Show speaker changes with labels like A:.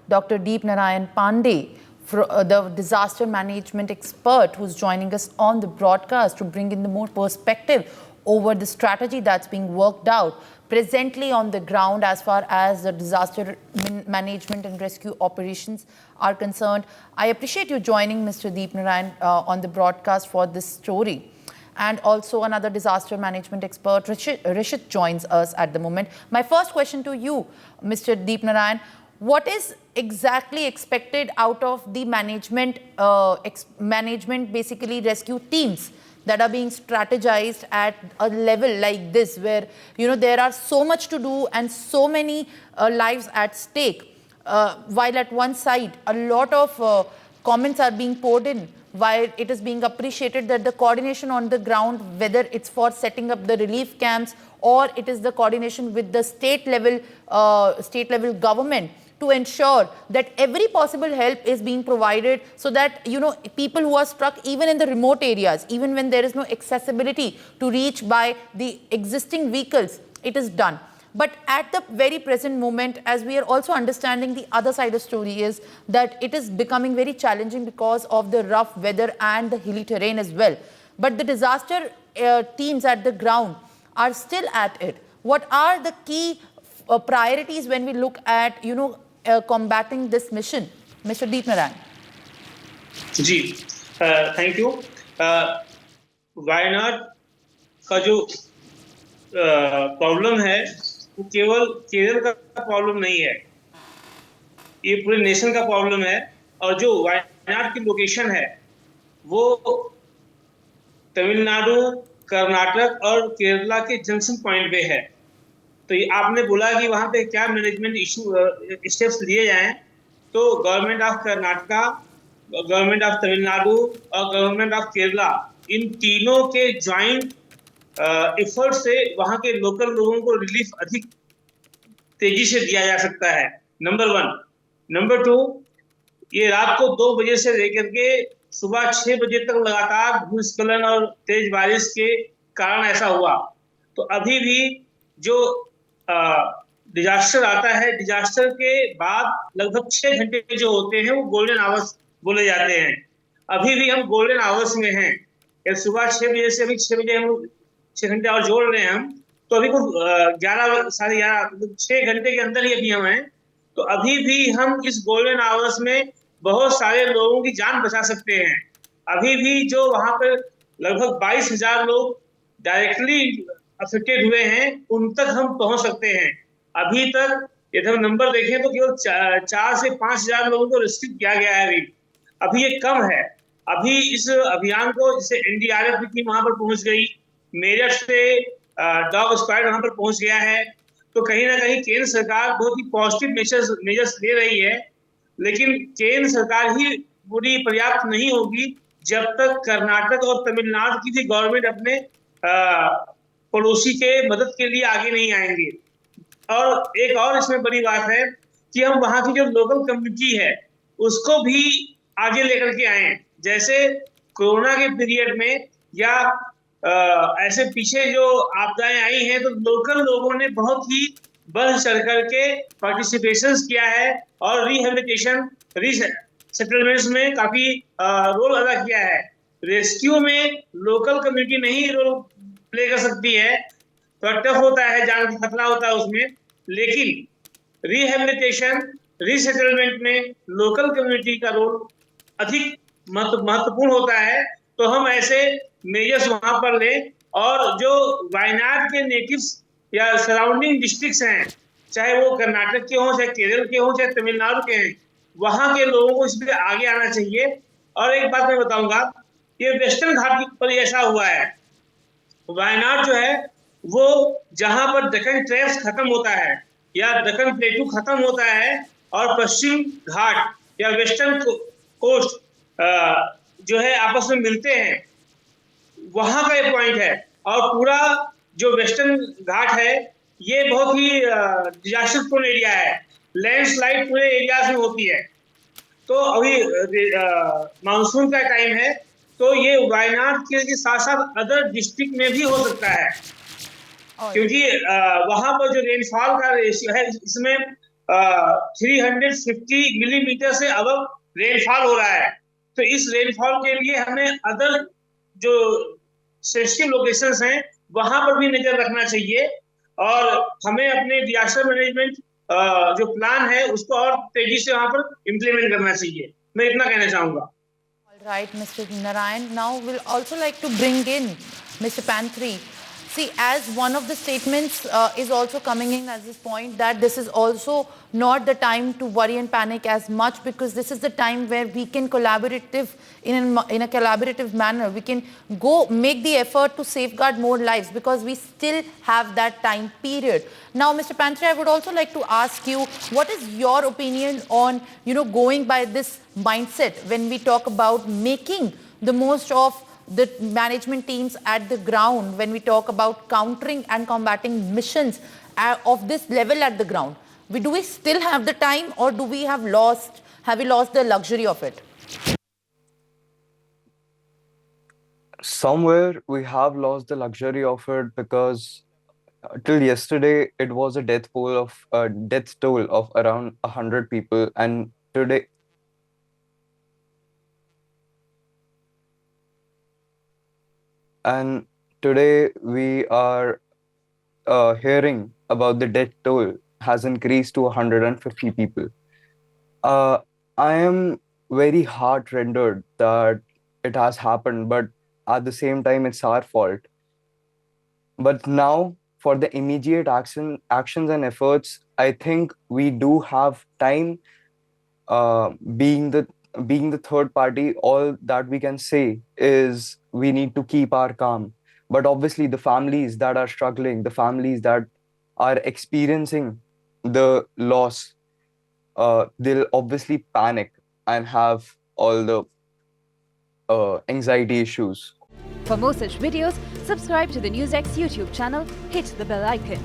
A: Dr. Deep Narayan Pandey, the disaster management expert who's joining us on the broadcast to bring in the more perspective over the strategy that's being worked out presently on the ground as far as the disaster management and rescue operations are concerned. I appreciate you joining Mr. Deep Narayan on the broadcast for this story. And also another disaster management expert, Rishit joins us at the moment. My first question to you, Mr. Deep Narayan, what is exactly expected out of the management, basically rescue teams that are being strategized at a level like this, where there are so much to do and so many lives at stake, while at one side a lot of comments are being poured in, while it is being appreciated that the coordination on the ground, whether it's for setting up the relief camps or it is the coordination with the state level government, to ensure that every possible help is being provided, so that people who are struck even in the remote areas, even when there is no accessibility to reach by the existing vehicles, it is done. But at the very present moment, as we are also understanding, the other side of the story is that it is becoming very challenging because of the rough weather and the hilly terrain as well. But the disaster teams at the ground are still at it. What are the key priorities when we look at combating this mission, Mr. Deep Narayan?
B: जी, thank you. Wayanad का जो problem है वो केवल केरल का problem नहीं है, ये पूरे नेशन का प्रॉब्लम है। और जो वायनाड की लोकेशन है वो तमिलनाडु, कर्नाटक और केरला के जंक्शन पॉइंट पे है। तो ये आपने बोला कि वहां पे क्या मैनेजमेंट स्टेप्स लिए जाएं, तो government of Karnataka, government of Tamil Nadu और गवर्नमेंट ऑफ केरला, इन तीनों के ज्वाइंट एफर्ट से वहां के लोकल लोगों को रिलीफ अधिक तेजी से दिया जा सकता है, नंबर 1। नंबर 2, ये रात को 2 बजे से लेकर के सुबह 6 बजे तक लगातार भूस्खलन और तेज बारिश के कारण ऐसा हुआ। तो अभी भी जो डिजास्टर आता है, डिजास्टर के बाद लगभग 6 घंटे जो होते हैं वो गोल्डन आवर्स बोले जाते हैं। अभी भी हम गोल्डन आवर्स में हैं। सुबह 6 बजे से अभी 6 बजे हम 6 घंटे और जोड़ रहे हैं हम, तो अभी कुछ 11 साढ़े 11 6 घंटे के अंदर ही अभी हम हैं। तो अभी भी हम इस गोल्डन आवर्स में बहुत सारे लोगों की जान बचा सकते हैं। अभी भी जो वहां पर लगभग 22,000 लोग डायरेक्टली अफेक्टेड हुए हैं, उन तक हम पहुंच सकते हैं। अभी तक यदि हम नंबर देखें तो केवल 4 से 5,000 लोगों को रेस्क्यू किया गया है। अभी ये कम है। अभी इस अभियान को, जैसे एनडीआरएफ की टीम वहां पर पहुंच गई, मेरठ से डॉग स्क्वाड वहां पर पहुंच गया है। तो कहीं ना कहीं केंद्र सरकार बहुत ही पॉजिटिव मेजर्स ले रही है, लेकिन केंद्र सरकार ही पूरी पर्याप्त नहीं होगी जब तक कर्नाटक और तमिलनाडु की भी गवर्नमेंट अपने पड़ोसी के मदद के लिए आगे नहीं आएंगे। और एक और इसमें बड़ी बात है कि हम वहां की जो लोकल कम्युनिटी है उसको भी आगे लेकर के आए। जैसे कोरोना के पीरियड में या ऐसे पीछे जो आपदाएं आई हैं, तो लोकल लोगों ने बहुत ही बढ़ चढ़ करके पार्टिसिपेशन किया है और रिहेबिलिटेशन, रीसेटलमेंट्स में काफी रोल अदा किया है। रेस्क्यू में लोकल कम्युनिटी नहीं रोल प्ले कर सकती है, तो टफ होता है, जान का खतरा होता है उसमें, लेकिन रिहेबिलिटेशन, रीसेटलमेंट में लोकल कम्युनिटी का रोल अधिक महत्वपूर्ण होता है। तो हम ऐसे मेजर्स वहां पर लें, और जो वायनाड के नेटिव्स या सराउंडिंग डिस्ट्रिक्ट्स हैं, चाहे वो कर्नाटक के हों, चाहे केरल के हों, चाहे तमिलनाडु के हैं, वहां के लोगों को इसमें आगे आना चाहिए। और एक बात मैं बताऊंगा, ये वेस्टर्न घाट पर ऐसा हुआ है। वायनाड जो है वो जहां पर दक्कन ट्रेप्स खत्म होता है या दक्कन प्लेटू खत्म होता है और पश्चिम घाट या वेस्टर्न कोस्ट जो है आपस में मिलते हैं, वहां का ये पॉइंट है। और पूरा जो वेस्टर्न घाट है ये बहुत ही डिजास्टर प्रोन एरिया है, लैंडस्लाइड पूरे एरिया में होती है। तो अभी मानसून का टाइम है, तो ये वायनाड के साथ साथ अदर डिस्ट्रिक्ट में भी हो सकता है, क्योंकि वहां पर जो रेनफॉल का रेशियो है, इसमें 350 मिलीमीटर से अबव रेनफॉल हो रहा है। तो इस रेनफॉल के लिए हमें अदर जो सेंसिटिव लोकेशंस हैं वहां पर भी नजर रखना चाहिए और हमें अपने डिजास्टर मैनेजमेंट जो प्लान है उसको और तेजी से वहां पर इम्प्लीमेंट करना चाहिए। मैं इतना कहना चाहूंगा।
A: All right, Mr. Narayan. Now we'll also like to bring in Mr. Pantry. See, as one of the statements is also coming in as this point that this is also not the time to worry and panic as much because this is the time where we can collaborative in a collaborative manner. We can go make the effort to safeguard more lives because we still have that time period. Now, Mr. Pantry, I would also like to ask you, what is your opinion on, going by this mindset when we talk about making the most of the management teams at the ground, when we talk about countering and combating missions of this level at the ground? Do we still have the time or have we lost the luxury of it?
C: Somewhere we have lost the luxury of it because till yesterday it was a death toll of around 100 people, and today we are hearing about the death toll has increased to 150 people. Uh, I am very heart rendered that it has happened, but at the same time, it's our fault. But now, for the immediate actions and efforts, I think we do have time. Uh, being the being the third party, all that we can say is we need to keep our calm. But obviously, the families that are struggling, the families that are experiencing the loss, they'll obviously panic and have all the anxiety issues.
D: For more such videos, subscribe to the NewsX YouTube channel, hit the bell icon.